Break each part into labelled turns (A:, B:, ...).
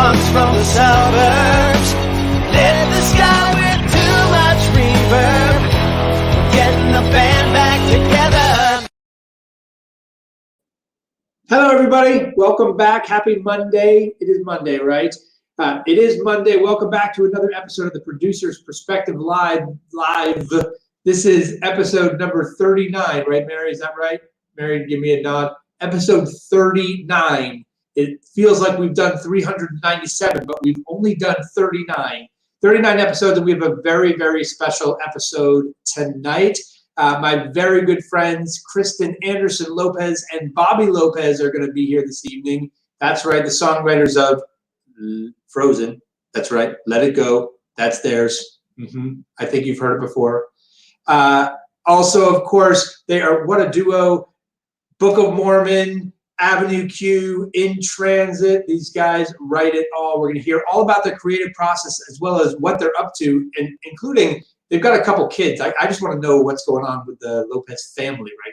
A: songs from the suburbs. Lit the sky with too much reverb. We're getting the band back together.
B: Hello, everybody. Welcome back. Happy Monday. It is Monday, right? It is Monday. Welcome back to another episode of the Producer's Perspective Live. This is episode number 39, right, Mary? Is that right? Mary, give me a nod. Episode 39. It feels like we've done 397, but we've only done 39. 39 episodes, and we have a very, very special episode tonight. My very good friends, Kristen Anderson-Lopez and Bobby Lopez are going to be here this evening. That's right, the songwriters of Frozen. That's right, Let It Go. That's theirs. I think you've heard it before. Also, of course, they are, what a duo, Book of Mormon, Avenue Q, In Transit. These guys write it all. We're going to hear all about their creative process as well as what they're up to, and including they've got a couple kids. I just want to know what's going on with the Lopez family right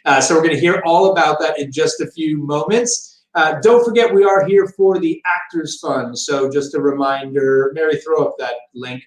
B: now. So we're going to hear all about that in just a few moments. Don't forget, we are here for the Actors Fund. So just a reminder, Mary, throw up that link.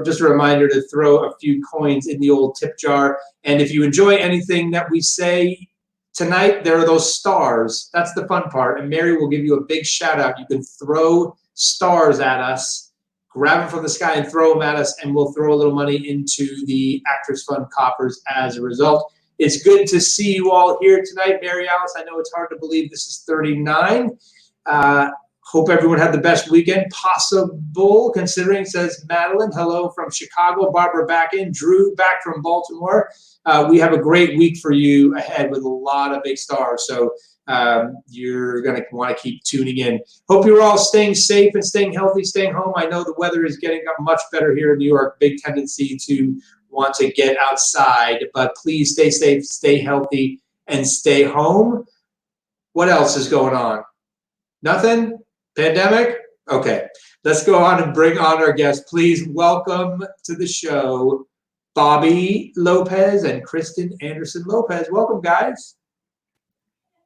B: Just a reminder to throw a few coins in the old tip jar. And if you enjoy anything that we say tonight, there are those stars. That's the fun part. And Mary will give you a big shout out. You can throw stars at us, grab them from the sky and throw them at us, and we'll throw a little money into the Actors Fund coffers as a result. It's good to see you all here tonight. Mary Alice, I know it's hard to believe this is 39. Hope everyone had the best weekend possible, considering, says Madeline. Hello from Chicago. Barbara back in. Drew back from Baltimore. We have a great week for you ahead with a lot of big stars. So you're going to want to keep tuning in. Hope you're all staying safe and staying healthy, staying home. I know the weather is getting much better here in New York. Big tendency to want to get outside. But please stay safe, stay healthy, and stay home. What else is going on? Nothing? Pandemic? Okay. Let's go on and bring on our guests. Please welcome to the show Bobby Lopez and Kristen Anderson-Lopez. Welcome, guys.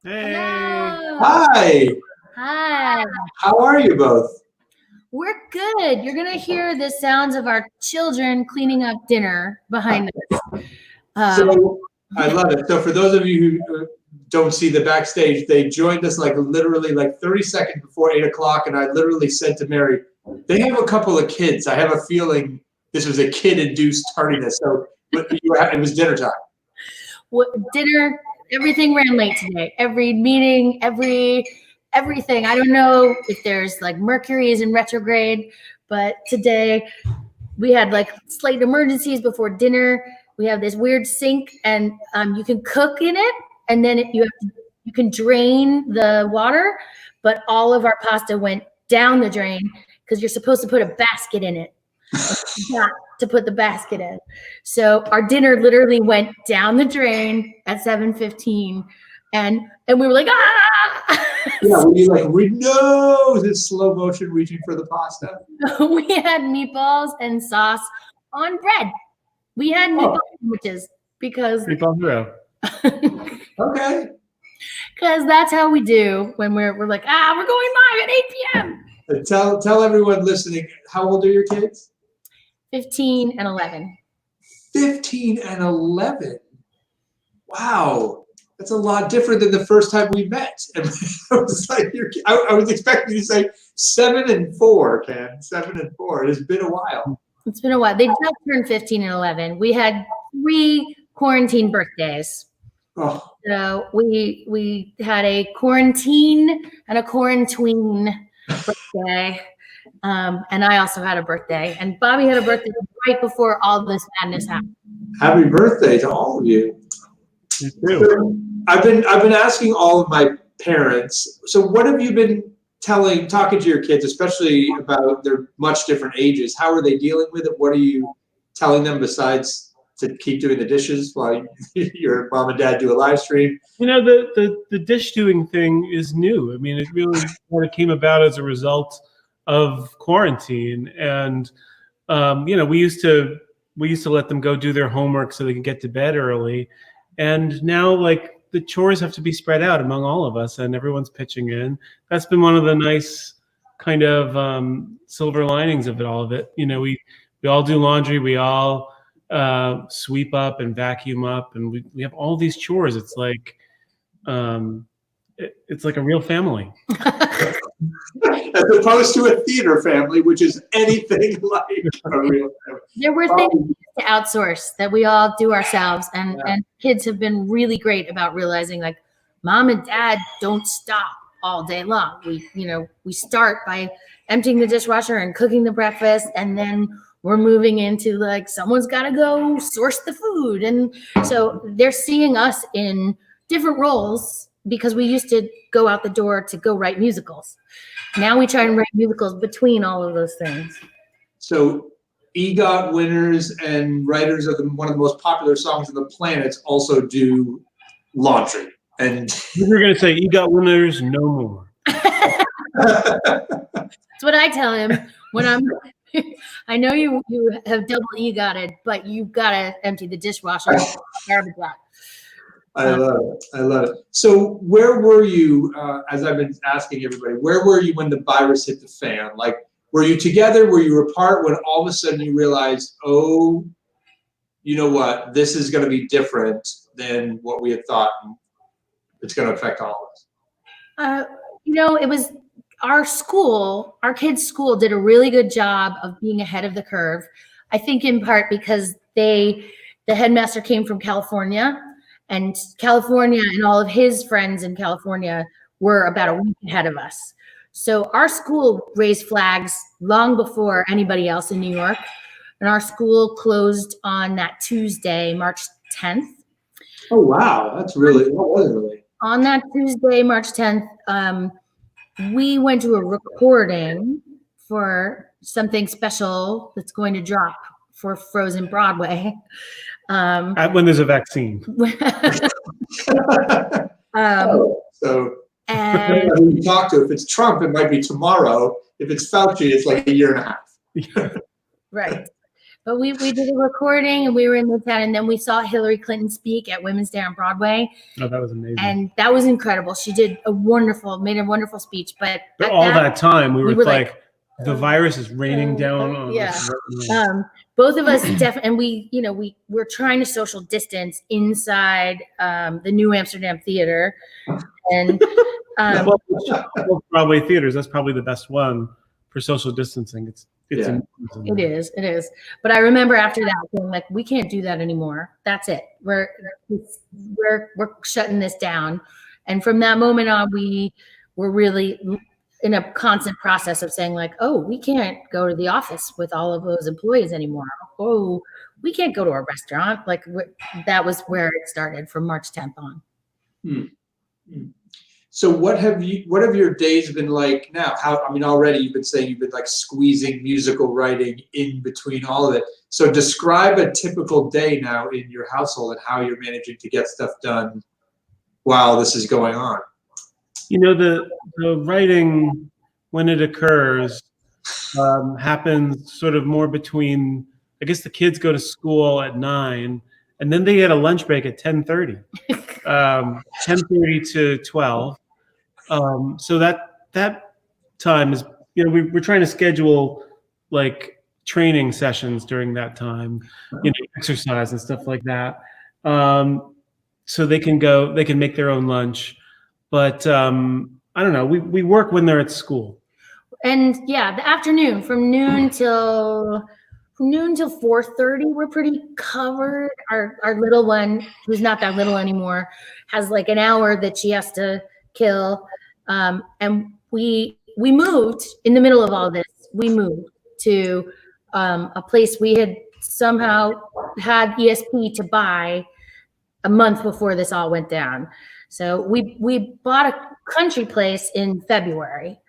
C: Hey.
D: Hello.
B: Hi.
D: Hi.
B: How are you both?
D: We're good. You're going to hear the sounds of our children cleaning up dinner behind us.
B: So I love it. So for those of you who don't see the backstage, they joined us literally 30 seconds before 8 o'clock, and I literally said to Mary, they have a couple of kids. I have a feeling this was a kid-induced tardiness. So it was dinner time.
D: Dinner, everything ran late today. Every meeting, everything. I don't know if there's Mercury is in retrograde, but today we had slight emergencies before dinner. We have this weird sink, and you can cook in it, and then you can drain the water, but all of our pasta went down the drain because you're supposed to put a basket in it. Not to put the basket in. So our dinner literally went down the drain at 7:15, and we were like, ah!
B: Yeah, were you no, is it slow motion reaching for the pasta?
D: We had meatballs and sauce on bread. We had meatball sandwiches because
B: Okay.
D: Because that's how we do when we're like, we're going live at 8 p.m.
B: Tell everyone listening, how old are your kids?
D: 15 and 11.
B: 15 and 11. Wow. That's a lot different than the first time we met. And I was expecting you to say 7 and 4, Ken. 7 and 4. It has been a while.
D: It's been a while. They just turned 15 and 11. We had 3 quarantine birthdays.
B: Oh.
D: So we had a quarantine and a quarantine birthday. And I also had a birthday. And Bobby had a birthday right before all this madness happened.
B: Happy birthday to all of you.
C: You too.
B: I've been asking all of my parents, so what have you been talking to your kids, especially about their much different ages? How are they dealing with it? What are you telling them besides to keep doing the dishes while your mom and dad do a live stream?
C: The dish doing thing is new. I mean, it really kind of came about as a result of quarantine, and we used to let them go do their homework so they could get to bed early, and now the chores have to be spread out among all of us, and everyone's pitching in. That's been one of the nice kind of silver linings of all of it. You know, we all do laundry, we all sweep up and vacuum up, and we have all these chores. It's like it's like a real family.
B: As opposed to a theater family, which is anything like a real family.
D: There were things to outsource that we all do ourselves, and kids have been really great about realizing, like, mom and dad don't stop all day long. We start by emptying the dishwasher and cooking the breakfast, and then we're moving into, like, someone's got to go source the food. And so they're seeing us in different roles, because we used to go out the door to go write musicals. Now we try and write musicals between all of those things.
B: So EGOT winners and writers of one of the most popular songs on the planet also do laundry. And
C: you were going to say EGOT winners no more.
D: That's what I tell him when I know you have double EGOTed, but you've got to empty the dishwasher and garbage out.
B: I love it. So where were you, as I've been asking everybody, where were you when the virus hit the fan? Like, were you together? Were you apart when all of a sudden you realized, oh, you know what, this is going to be different than what we had thought, and it's going to affect all of us?
D: It was our kids' school did a really good job of being ahead of the curve. I think in part because the headmaster came from California. And California and all of his friends in California were about a week ahead of us. So our school raised flags long before anybody else in New York. And our school closed on that Tuesday, March 10th.
B: Oh, wow. That was really.
D: On that Tuesday, March 10th, we went to a recording for something special that's going to drop for Frozen Broadway.
C: When there's a vaccine.
B: And who you talk to, if it's Trump, it might be tomorrow. If it's Fauci, it's like a year and a half.
D: Right. But we did a recording, and we were in Midtown, and then we saw Hillary Clinton speak at Women's Day on Broadway.
C: Oh, that was amazing.
D: And that was incredible. She made a wonderful speech. But
C: all that time, we were like, the virus is raining down on us.
D: Both of us and we're trying to social distance inside the New Amsterdam Theater, and
C: Broadway theaters. That's probably the best one for social distancing. It
D: is. But I remember after that being like, we can't do that anymore. That's it. We're shutting this down. And from that moment on, we were really in a constant process of saying, like, oh, we can't go to the office with all of those employees anymore. Oh, we can't go to a restaurant. Like, that was where it started from March 10th on.
B: So what have your days been like now? Already you've been saying you've been like squeezing musical writing in between all of it. So describe a typical day now in your household and how you're managing to get stuff done while this is going on.
C: The writing, when it occurs, happens sort of more between, I guess the kids go to school at 9, and then they get a lunch break at 10:30, 10:30 to 12. So that time is, we're trying to schedule like training sessions during that time, exercise and stuff like that. So they can make their own lunch. But I don't know. We work when they're at school.
D: And the afternoon from noon till 4:30, we're pretty covered. Our little one, who's not that little anymore, has like an hour that she has to kill. And we moved in the middle of all this. We moved to a place we had somehow had ESP to buy a month before this all went down. So we bought a country place in February,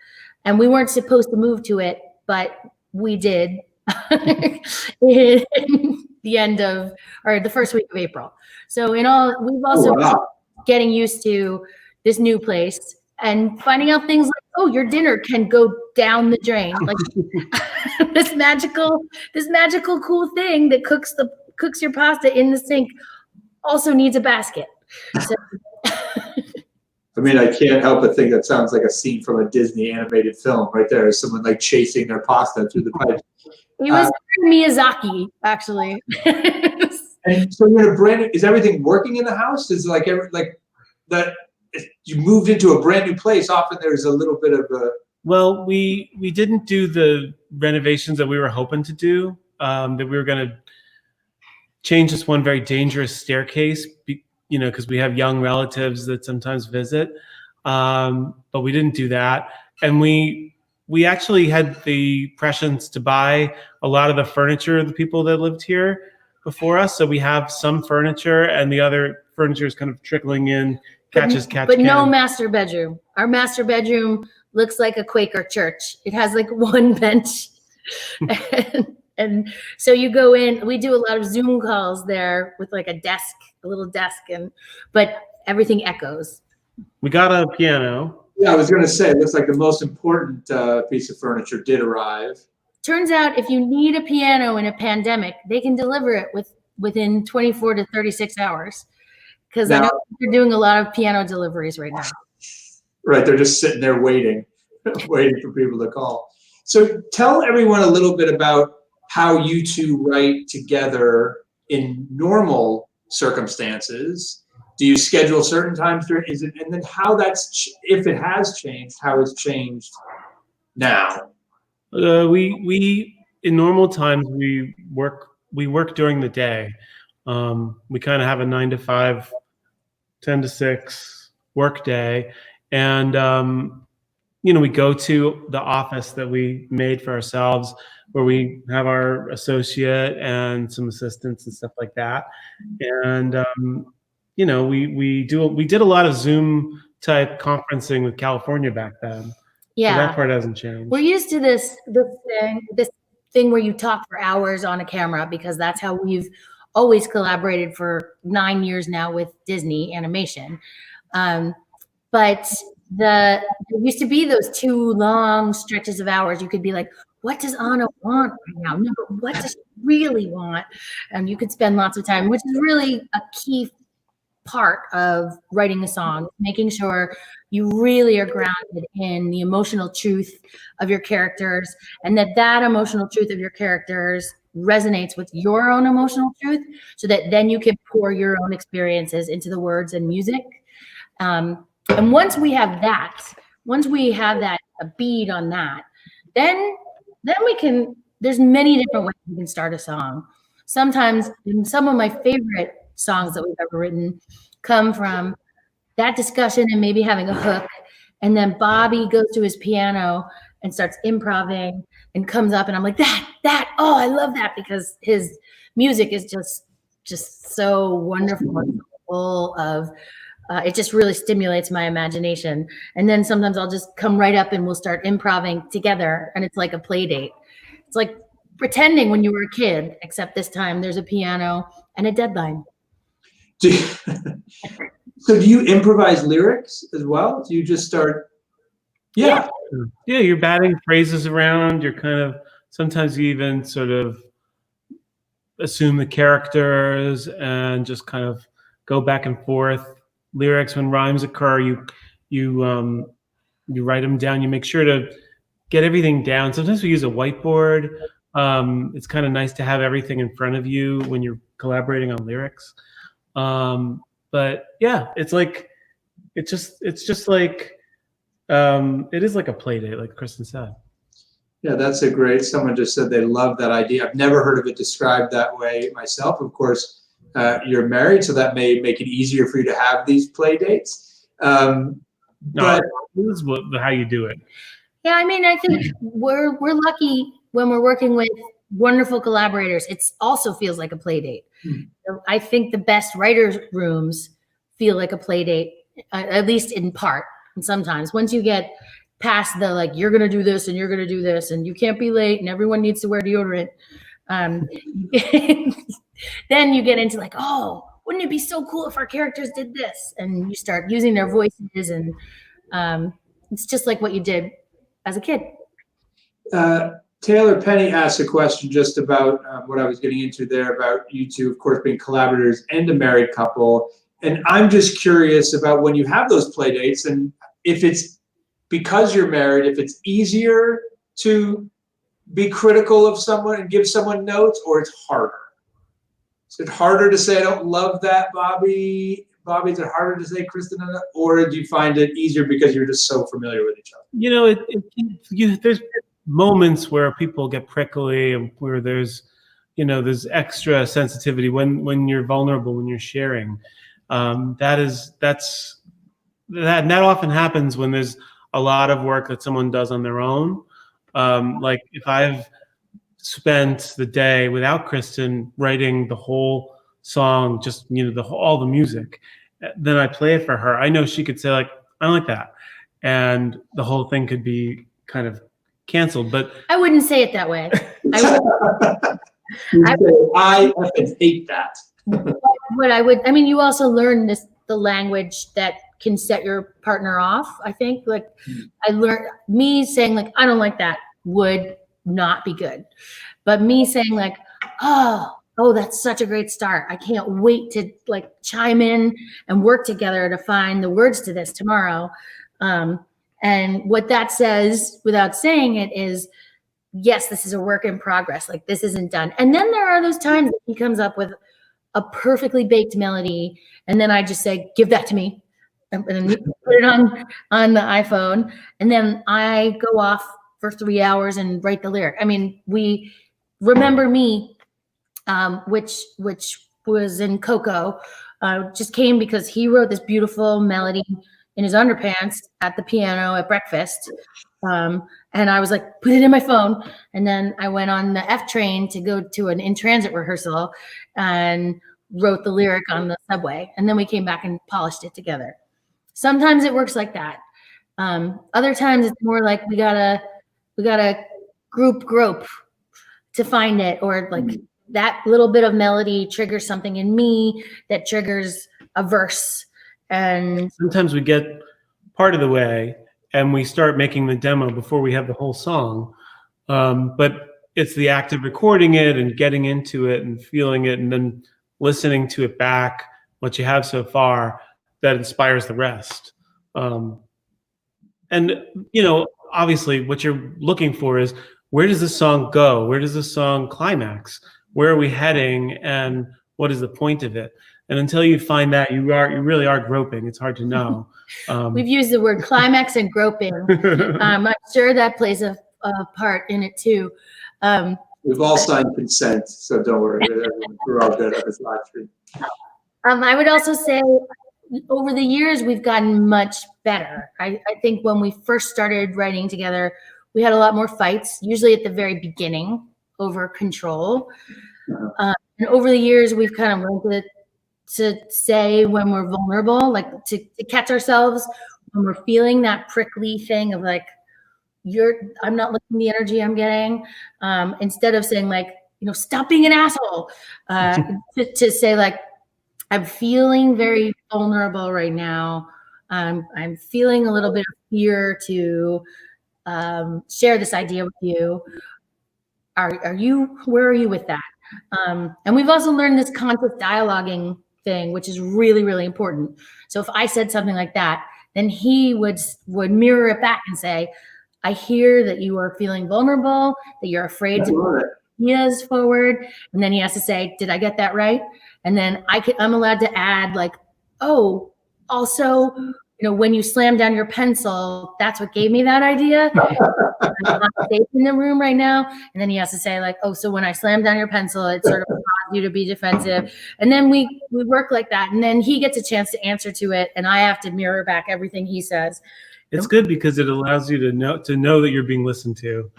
D: and we weren't supposed to move to it, but we did in the first week of April. So in all, we've also been getting used to this new place and finding out things like, oh, your dinner can go down the drain, like this magical cool thing that cooks your pasta in the sink also needs a basket. So
B: I mean, I can't help but think that sounds like a scene from a Disney animated film right there. Someone like chasing their pasta through the pipe.
D: He was Miyazaki, actually.
B: And so you're in a brand new, is everything working in the house? Is like that you moved into a brand new place, often there's a little bit of a...
C: Well, we didn't do the renovations that we were hoping to do. That we were going to change this one very dangerous staircase, because we have young relatives that sometimes visit. But we didn't do that. And we actually had the prescience to buy a lot of the furniture of the people that lived here before us. So we have some furniture, and the other furniture is kind of trickling in, catch
D: but
C: can.
D: No master bedroom. Our master bedroom looks like a Quaker church. It has like one bench. and so you go in, we do a lot of Zoom calls there with like a little desk, but everything echoes.
C: We got a piano.
B: Yeah, I was going to say, it looks like the most important piece of furniture did arrive.
D: Turns out if you need a piano in a pandemic, they can deliver it within 24 to 36 hours. Because I know they're doing a lot of piano deliveries right now.
B: Right, they're just sitting there waiting for people to call. So tell everyone a little bit about how you two write together in normal circumstances. Do you schedule certain times during? And then how that's, if it has changed, how it's changed now?
C: We in normal times we work during the day. We kind of have a 9 to 5, 10 to 6 work day, and we go to the office that we made for ourselves, where we have our associate and some assistants and stuff like that. And we did a lot of Zoom type conferencing with California back then.
D: Yeah,
C: so that part hasn't changed.
D: We're used to this thing where you talk for hours on a camera, because that's how we've always collaborated for 9 years now with Disney animation. But there used to be those 2 long stretches of hours. You could be like, what does Anna want right now? No, but what does she really want? And you could spend lots of time, which is really a key part of writing a song, making sure you really are grounded in the emotional truth of your characters, and that emotional truth of your characters resonates with your own emotional truth, so that then you can pour your own experiences into the words and music. And once we have that a bead on that, then we can, there's many different ways we can start a song. Sometimes some of my favorite songs that we've ever written come from that discussion and maybe having a hook, and then Bobby goes to his piano and starts improvising and comes up, and I'm like, oh, I love that, because his music is just so wonderful and full of it just really stimulates my imagination. And then sometimes I'll just come right up and we'll start improvising together, and it's like a play date. It's like pretending when you were a kid, except this time there's a piano and a deadline.
B: So do you improvise lyrics as well? Do you just start? Yeah,
C: you're batting phrases around. You're kind of, sometimes you even sort of assume the characters and just kind of go back and forth. Lyrics, when rhymes occur, you write them down. You make sure to get everything down. Sometimes we use a whiteboard. It's kind of nice to have everything in front of you when you're collaborating on lyrics. But yeah, it is like a play date, like Kristen said.
B: Yeah, that's a great, someone just said they love that idea. I've never heard of it described that way myself. Of course, you're married, so that may make it easier for you to have these play dates. But
C: this is how you do it.
D: Yeah, I mean, I think we're lucky when we're working with wonderful collaborators. It also feels like a play date. So I think the best writers' rooms feel like a play date, at least in part. And sometimes once you get past the, like, you're going to do this and you're going to do this and you can't be late and everyone needs to wear deodorant, then you get into like, oh, wouldn't it be so cool if our characters did this? And you start using their voices, and it's just like what you did as a kid.
B: Taylor Penny asked a question just about what I was getting into there about you two, of course, being collaborators and a married couple. And I'm just curious about when you have those play dates, and if it's because you're married, if it's easier to be critical of someone and give someone notes, or it's harder. Is it harder to say, I don't love that, Bobby? Bobby, is it harder to say, Kristen? Or do you find it easier because you're just so familiar with each other?
C: You know, there's moments where people get prickly and where there's extra sensitivity when you're vulnerable, when you're sharing. That often happens when there's a lot of work that someone does on their own. Like if I've spent the day without Kristen writing the whole song, just all the music, then I play it for her. I know she could say like, I don't like that, and the whole thing could be kind of canceled. But
D: I wouldn't say it that way.
B: I hate that.
D: You also learn the language that can set your partner off. I think I learned, me saying like, I don't like that would not be good. But me saying like, oh, that's such a great start. I can't wait to like chime in and work together to find the words to this tomorrow. And what that says without saying it is, yes, this is a work in progress. Like this isn't done. And then there are those times that he comes up with a perfectly baked melody. And then I just say, give that to me. And then put it on the iPhone. And then I go off for 3 hours and write the lyric. I mean, we Remember Me, which was in Coco, just came because he wrote this beautiful melody in his underpants at the piano at breakfast. And I was like, put it in my phone. And then I went on the F train to go to an in-transit rehearsal and wrote the lyric on the subway. And then we came back and polished it together. Sometimes it works like that. Other times it's more like we gotta grope to find it, or like that little bit of melody triggers something in me that triggers a verse. And
C: sometimes we get part of the way and we start making the demo before we have the whole song. But it's the act of recording it and getting into it and feeling it and then listening to it back, what you have so far, that inspires the rest. And, obviously what you're looking for is, where does this song go? Where does this song climax? Where are we heading? And what is the point of it? And until you find that, you really are groping. It's hard to know.
D: We've used the word climax and groping. I'm sure that plays a part in it too.
B: We've all signed consent, so don't worry. We're all good on this live stream.
D: I would also say over the years, we've gotten much better. I think when we first started writing together, we had a lot more fights, usually at the very beginning, over control. And over the years, we've kind of learned to say when we're vulnerable, like to catch ourselves when we're feeling that prickly thing of like, I'm not liking the energy I'm getting. Instead of saying like, stop being an asshole, to say like, I'm feeling very vulnerable right now. I'm feeling a little bit of fear to share this idea with you. Where are you with that? And we've also learned this conscious dialoguing thing, which is really, really important. So if I said something like that, then he would mirror it back and say, I hear that you are feeling vulnerable, that you're afraid to put ideas forward. And then he has to say, did I get that right? And then I'm allowed to add like, oh, also, when you slam down your pencil, that's what gave me that idea. I'm not safe in the room right now. And then he has to say like, oh, so when I slam down your pencil, it sort of caused you to be defensive. And then we work like that. And then he gets a chance to answer to it. And I have to mirror back everything he says.
C: It's good because it allows you to know that you're being listened to,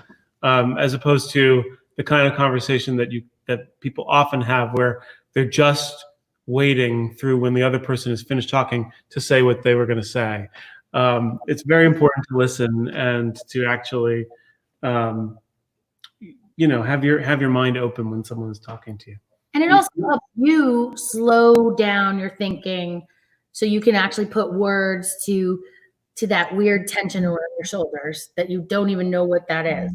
C: as opposed to the kind of conversation that people often have where they're just waiting through when the other person is finished talking to say what they were going to say. It's very important to listen and to actually, have your mind open when someone is talking to you.
D: And it also helps you slow down your thinking so you can actually put words to that weird tension around your shoulders that you don't even know what that is.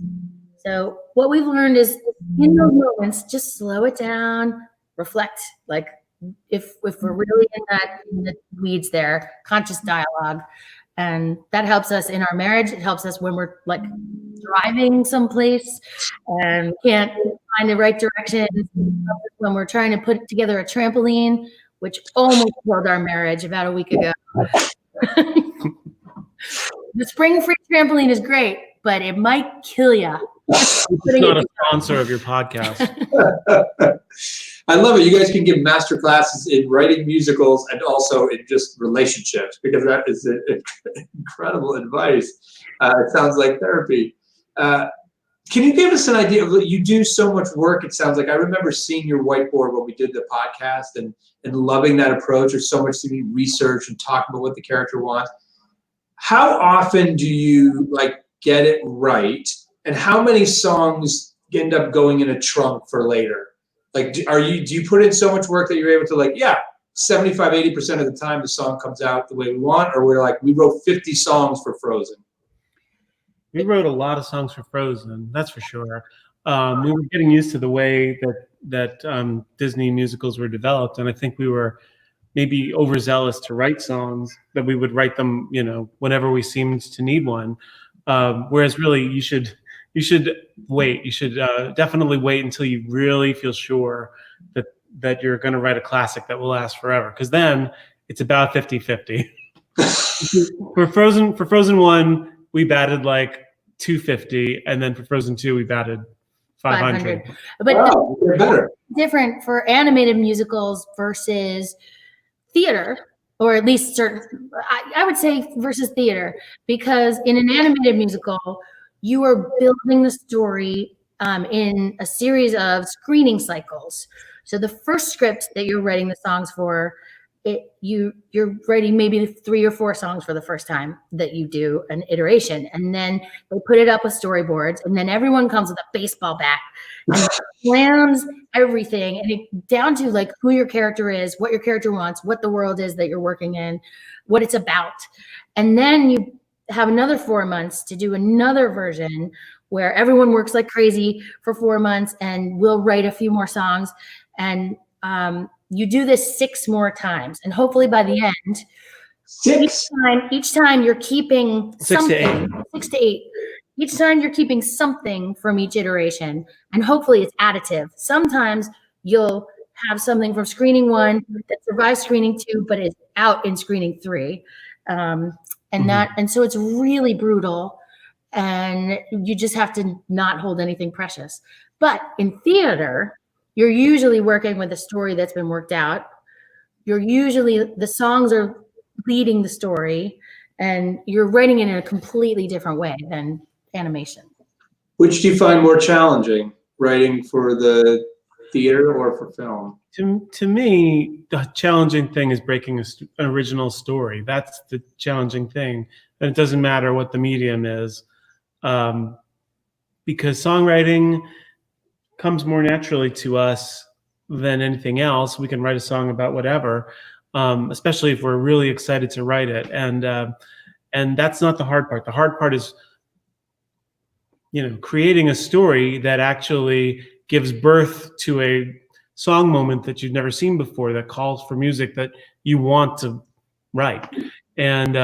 D: So what we've learned is in those moments, just slow it down, reflect, like if we're really in the weeds there, conscious dialogue. And that helps us in our marriage. It helps us when we're like driving someplace and can't find the right direction. When we're trying to put together a trampoline, which almost killed our marriage about a week ago. The spring-free trampoline is great, but it might kill you.
C: It's not a sponsor of your podcast.
B: I love it. You guys can give master classes in writing musicals and also in just relationships, because that is incredible advice. It sounds like therapy. Can you give us an idea of, you do so much work, it sounds like. I remember seeing your whiteboard when we did the podcast and loving that approach. There's so much to be research and talk about what the character wants. How often do you like get it right? And how many songs end up going in a trunk for later? Like, do you put in so much work that you're able to, like, 75, 80% of the time the song comes out the way we want, or we're like, we wrote 50 songs for Frozen?
C: We wrote a lot of songs for Frozen, that's for sure. We were getting used to the way that Disney musicals were developed, and I think we were maybe overzealous to write songs, that we would write them, whenever we seemed to need one. Whereas really, you should wait. You should definitely wait until you really feel sure that you're going to write a classic that will last forever, because then it's about 50-50. For Frozen 1, we batted like 250, and then for Frozen 2, we batted 500.
D: But
B: wow, better.
D: Different for animated musicals versus theater, or at least certain, I would say versus theater, because in an animated musical, you are building the story in a series of screening cycles. So the first script that you're writing the songs for, you're writing maybe 3 or 4 songs for the first time that you do an iteration, and then they put it up with storyboards, and then everyone comes with a baseball bat and plans everything, and down to like who your character is, what your character wants, what the world is that you're working in, what it's about. And then you have another 4 months to do another version where everyone works like crazy for 4 months, and we'll write a few more songs, and you do this 6 more times, and hopefully by the end,
B: 6?
D: Each time you're keeping
C: 6 to 8.
D: 6 to 8. Each time you're keeping something from each iteration, and hopefully it's additive. Sometimes you'll have something from screening 1 that survives screening 2, but is out in screening 3, and so it's really brutal, and you just have to not hold anything precious. But in theater, you're usually working with a story that's been worked out. The songs are leading the story, and you're writing it in a completely different way than animation.
B: Which do you find more challenging, writing for the theater or for film?
C: To me, the challenging thing is breaking an original story. That's the challenging thing. And it doesn't matter what the medium is, because songwriting comes more naturally to us than anything else. We can write a song about whatever, especially if we're really excited to write it. And that's not the hard part. The hard part is, creating a story that actually gives birth to a song moment that you've never seen before, that calls for music that you want to write. And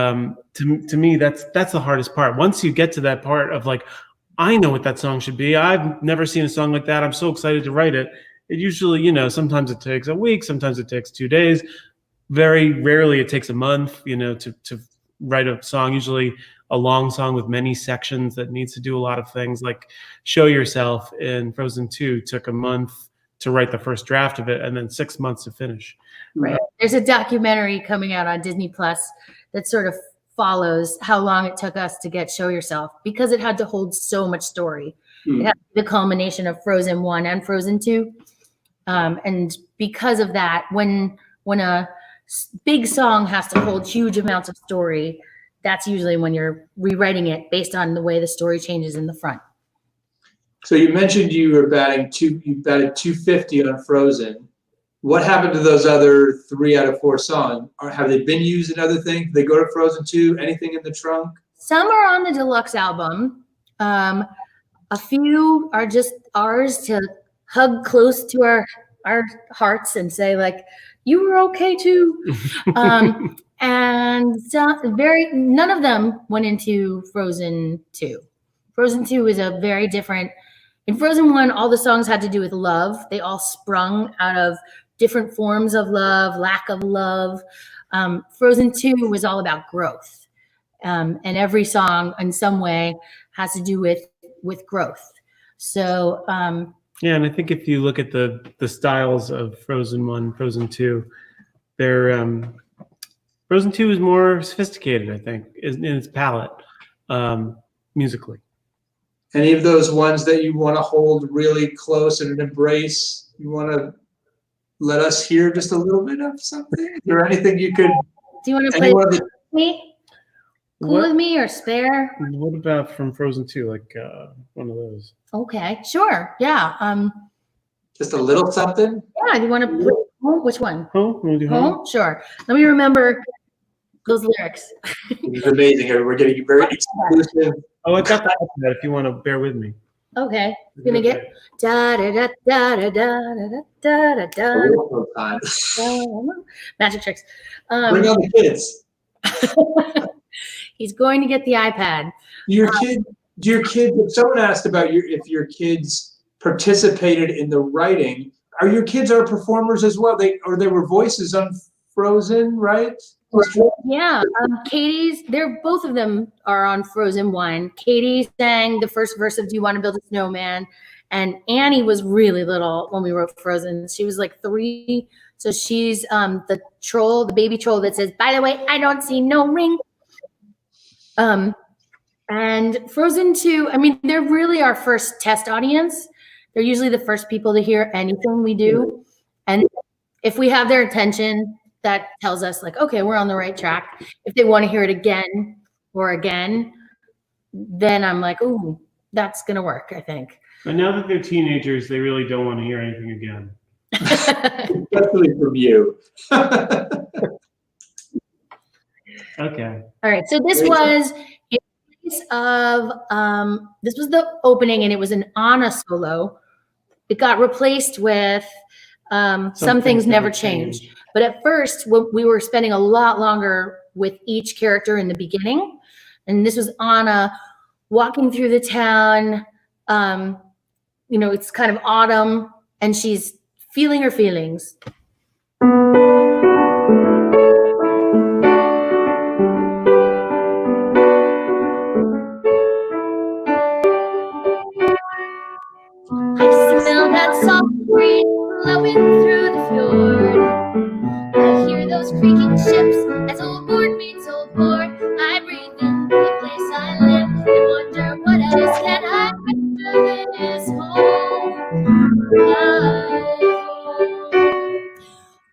C: to me, that's the hardest part. Once you get to that part of like, I know what that song should be. I've never seen a song like that. I'm so excited to write it. It usually, sometimes it takes a week, sometimes it takes 2 days. Very rarely it takes a month, to write a song. Usually a long song with many sections that needs to do a lot of things, like Show Yourself in Frozen 2 took a month to write the first draft of it, and then 6 months to finish.
D: Right. There's a documentary coming out on Disney Plus that sort of follows how long it took us to get Show Yourself, because it had to hold so much story. It had the culmination of Frozen 1 and Frozen 2. And because of that, when a big song has to hold huge amounts of story, that's usually when you're rewriting it based on the way the story changes in the front.
B: So you mentioned you batted 250 on Frozen. What happened to those other 3 out of 4 songs? Have they been used in other things? Did they go to Frozen 2? Anything in the trunk?
D: Some are on the deluxe album. A few are just ours to hug close to our our hearts and say like, you were okay too. And so none of them went into Frozen 2. Frozen 2 is a very different. In Frozen 1, all the songs had to do with love. They all sprung out of different forms of love, lack of love. Frozen 2 was all about growth. And every song in some way has to do with growth. So
C: yeah, and I think if you look at the styles of Frozen 1, Frozen 2, they're Frozen 2 is more sophisticated, I think, in its palette, musically.
B: Any of those ones that you want to hold really close and embrace? You want to let us hear just a little bit of something? Is there anything you could?
D: Do you want to play with me? Cool with me or Spare?
C: What about from Frozen 2, like one of those?
D: Okay, sure. Yeah.
B: Just a little something?
D: Yeah, do you want to play Home? Which one?
C: Home? Want to do Home?
D: Home? Sure. Let me remember those lyrics.
B: It's amazing. We're getting very exclusive.
C: Oh, I got that if you want to bear with me.
D: Okay. You're gonna get da da da da da da da da da. Magic tricks.
B: Bring on the kids.
D: He's going to get the iPad.
B: Your kid. Someone asked about if your kids participated in the writing. Are your kids performers as well? They were voices on Frozen, right?
D: Yeah, both of them are on Frozen 1. Katie sang the first verse of Do You Want to Build a Snowman? And Annie was really little when we wrote Frozen. She was like 3. So she's the troll, the baby troll that says, by the way, I don't see no ring. And Frozen 2, I mean, they're really our first test audience. They're usually the first people to hear anything we do. And if we have their attention, that tells us like, okay, we're on the right track. If they want to hear it again or again, then I'm like, ooh, that's going to work, I think.
C: But now that they're teenagers, they really don't want to hear anything again.
B: Especially from you.
C: Okay.
D: All right. So this was in place of, this was the opening and it was an Anna solo. It got replaced with Some Things Never Change. But at first, we were spending a lot longer with each character in the beginning. And this was Anna walking through the town. It's kind of autumn and she's feeling her feelings. I smell that soft breeze blowing through the fjord. I hear those creaking ships as old board meets old board. I breathe in the place I live and wonder what else can I picture this home. My home.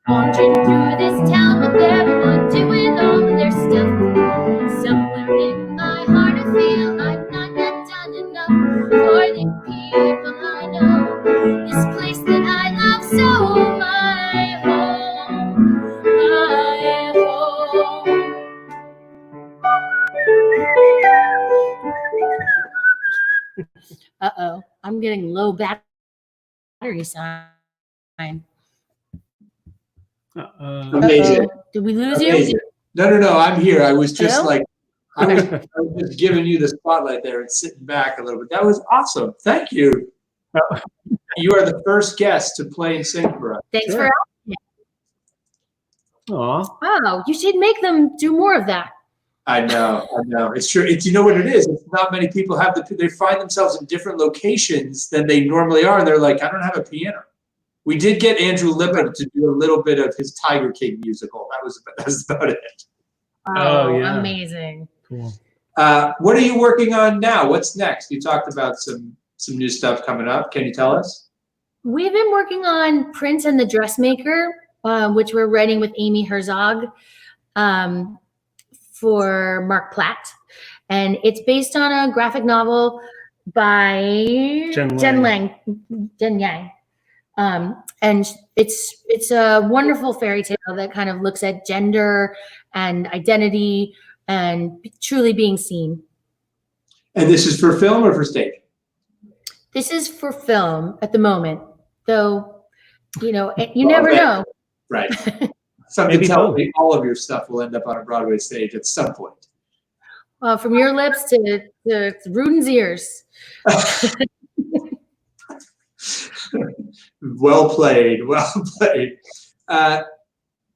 D: Wandering through this town with everyone doing all of their stuff. Somewhere in my heart I feel I've not yet done enough for the people I know. This place that I love so, my home, my home. Uh-oh, I'm getting low battery sign.
B: Amazing.
D: Did we lose
B: Amazing.
D: you?
B: No. I'm here. I was just
D: Hello?
B: I was just giving you the spotlight there and sitting back a little bit. That was awesome. Thank you. You are the first guest to play and sing for us.
D: Thanks for asking me.
C: Aw.
D: Wow, you should make them do more of that.
B: I know. It's true. You know what it is? It's not many people they find themselves in different locations than they normally are. And they're like, I don't have a piano. We did get Andrew Lippert to do a little bit of his Tiger King musical. That was about it.
C: Oh, yeah.
D: Amazing.
C: Cool.
B: What are you working on now? What's next? You talked about some new stuff coming up. Can you tell us?
D: We've been working on Prince and the Dressmaker, which we're writing with Amy Herzog for Mark Platt. And it's based on a graphic novel by Jen Yang. And it's a wonderful fairy tale that kind of looks at gender and identity and truly being seen.
B: And this is for film or for stage?
D: This is for film at the moment, though You know, you never know.
B: Right. Something
C: Maybe
B: tells
C: both.
B: me all of your stuff will end up on a Broadway stage at some point.
D: From your lips to Rudin's ears.
B: Well played. Well played.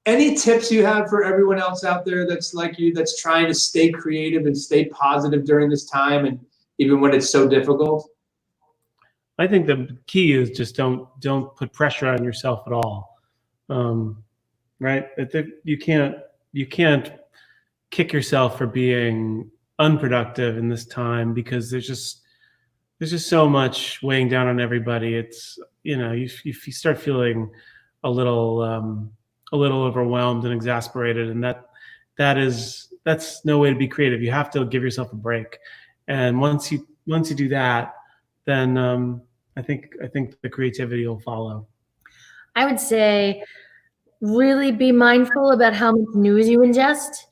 B: Any tips you have for everyone else out there that's like you, that's trying to stay creative and stay positive during this time, and even when it's so difficult?
C: I think the key is just don't put pressure on yourself at all. Right? You can't kick yourself for being unproductive in this time, because there's just so much weighing down on everybody. It's, you know, if you start feeling a little overwhelmed and exasperated, and that's no way to be creative. You have to give yourself a break, and once you do that, then I think the creativity will follow.
D: I would say really be mindful about how much news you ingest.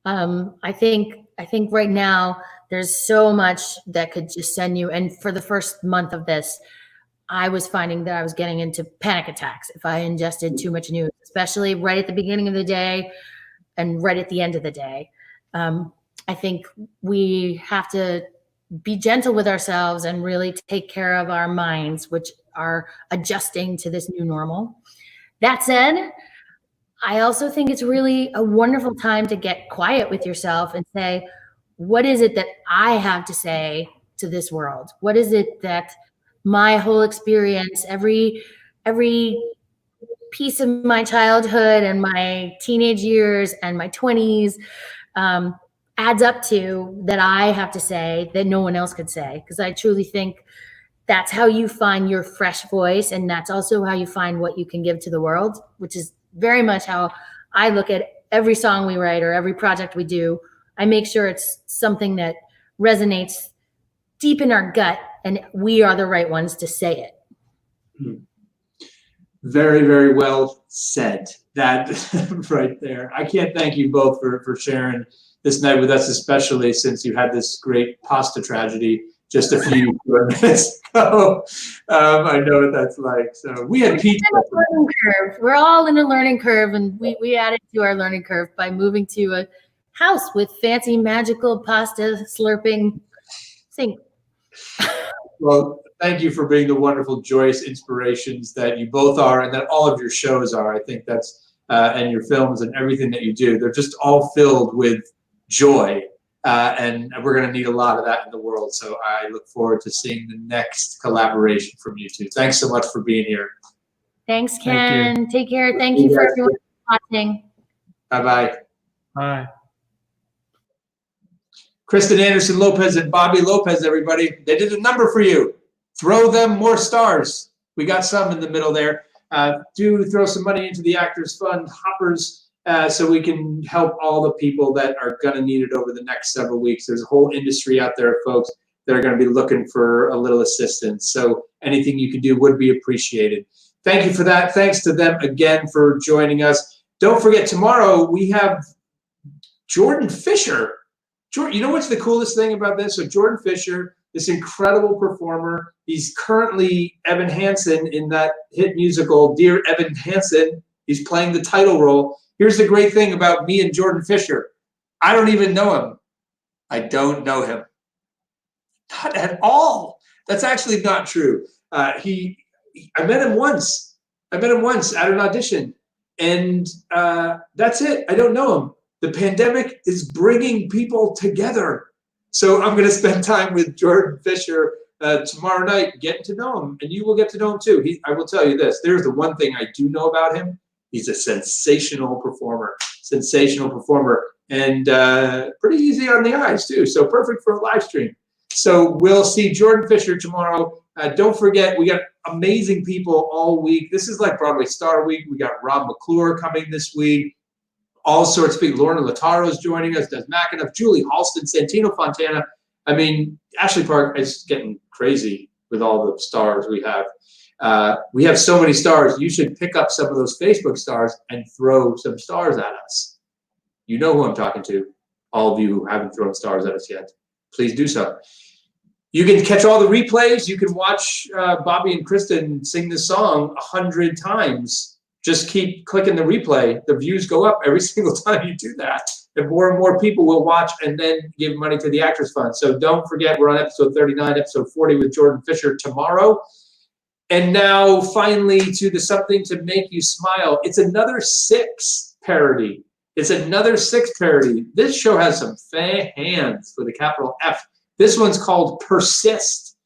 D: I think right now there's so much that could just send you. And for the first month of this, I was finding that I was getting into panic attacks if I ingested too much news, especially right at the beginning of the day and right at the end of the day. I think we have to be gentle with ourselves and really take care of our minds, which are adjusting to this new normal. That said, I also think it's really a wonderful time to get quiet with yourself and say, what is it that I have to say to this world? What is it that my whole experience, every piece of my childhood and my teenage years and my 20s adds up to, that I have to say that no one else could say? Because I truly think that's how you find your fresh voice, and that's also how you find what you can give to the world, which is very much how I look at every song we write or every project we do. I make sure it's something that resonates deep in our gut, and we are the right ones to say it.
B: Very, very well said. That right there. I can't thank you both for sharing this night with us, especially since you had this great pasta tragedy just a few minutes ago. I know what that's like. So we had pizza.
D: We're all in a learning curve, and we added to our learning curve by moving to a house with fancy magical pasta slurping sink.
B: Well, thank you for being the wonderful, joyous inspirations that you both are, and that all of your shows are. I think that's, and your films and everything that you do, they're just all filled with joy. And we're going to need a lot of that in the world. So I look forward to seeing the next collaboration from you two. Thanks so much for being here.
D: Thanks, Ken. Take care. Thank you for everyone watching.
B: Bye-bye.
C: Bye.
B: Kristen Anderson-Lopez and Bobby Lopez, everybody. They did a number for you. Throw them more stars. We got some in the middle there. Do throw some money into the Actors Fund Hoppers, so we can help all the people that are going to need it over the next several weeks. There's a whole industry out there, folks, that are going to be looking for a little assistance. So anything you can do would be appreciated. Thank you for that. Thanks to them again for joining us. Don't forget, tomorrow we have Jordan Fisher. You know what's the coolest thing about this? So Jordan Fisher, this incredible performer, he's currently Evan Hansen in that hit musical, Dear Evan Hansen. He's playing the title role. Here's the great thing about me and Jordan Fisher. I don't even know him. I don't know him. Not at all. That's actually not true. I met him once. at an audition. And that's it. I don't know him. The pandemic is bringing people together. So I'm going to spend time with Jordan Fisher tomorrow night, getting to know him. And you will get to know him too. I will tell you this. There's the one thing I do know about him. He's a sensational performer. And pretty easy on the eyes too. So perfect for a live stream. So we'll see Jordan Fisher tomorrow. Don't forget, we got amazing people all week. This is like Broadway Star Week. We got Rob McClure coming this week. All sorts of people. Lorna Lataro's joining us. Des McAnuff, Julie Halston, Santino Fontana. I mean, Ashley Park is getting crazy with all the stars we have. We have so many stars. You should pick up some of those Facebook stars and throw some stars at us. You know who I'm talking to. All of you who haven't thrown stars at us yet. Please do so. You can catch all the replays. You can watch Bobby and Kristen sing this song 100 times. Just keep clicking the replay. The views go up every single time you do that. And more people will watch and then give money to the Actors Fund. So don't forget, we're on episode 39, episode 40 with Jordan Fisher tomorrow. And now finally to the Something to Make You Smile. It's another Six parody. It's another Six parody. This show has some fans with a capital F. This one's called Persist.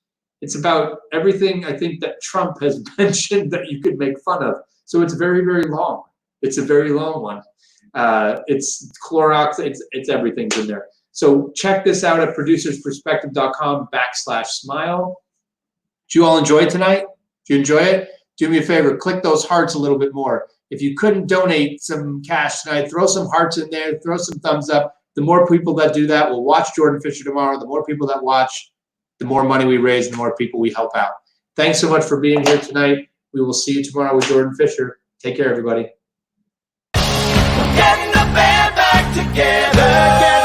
B: It's about everything I think that Trump has mentioned that you could make fun of. So it's very, very long. It's a very long one. It's Clorox. It's everything's in there. So check this out at producersperspective.com/smile. Did you all enjoy tonight? Did you enjoy it? Do me a favor. Click those hearts a little bit more. If you couldn't donate some cash tonight, throw some hearts in there. Throw some thumbs up. The more people that do that will watch Jordan Fisher tomorrow. The more people that watch, the more money we raise, the more people we help out. Thanks so much for being here tonight. We will see you tomorrow with Jordan Fisher. Take care, everybody.
A: Getting the band back together.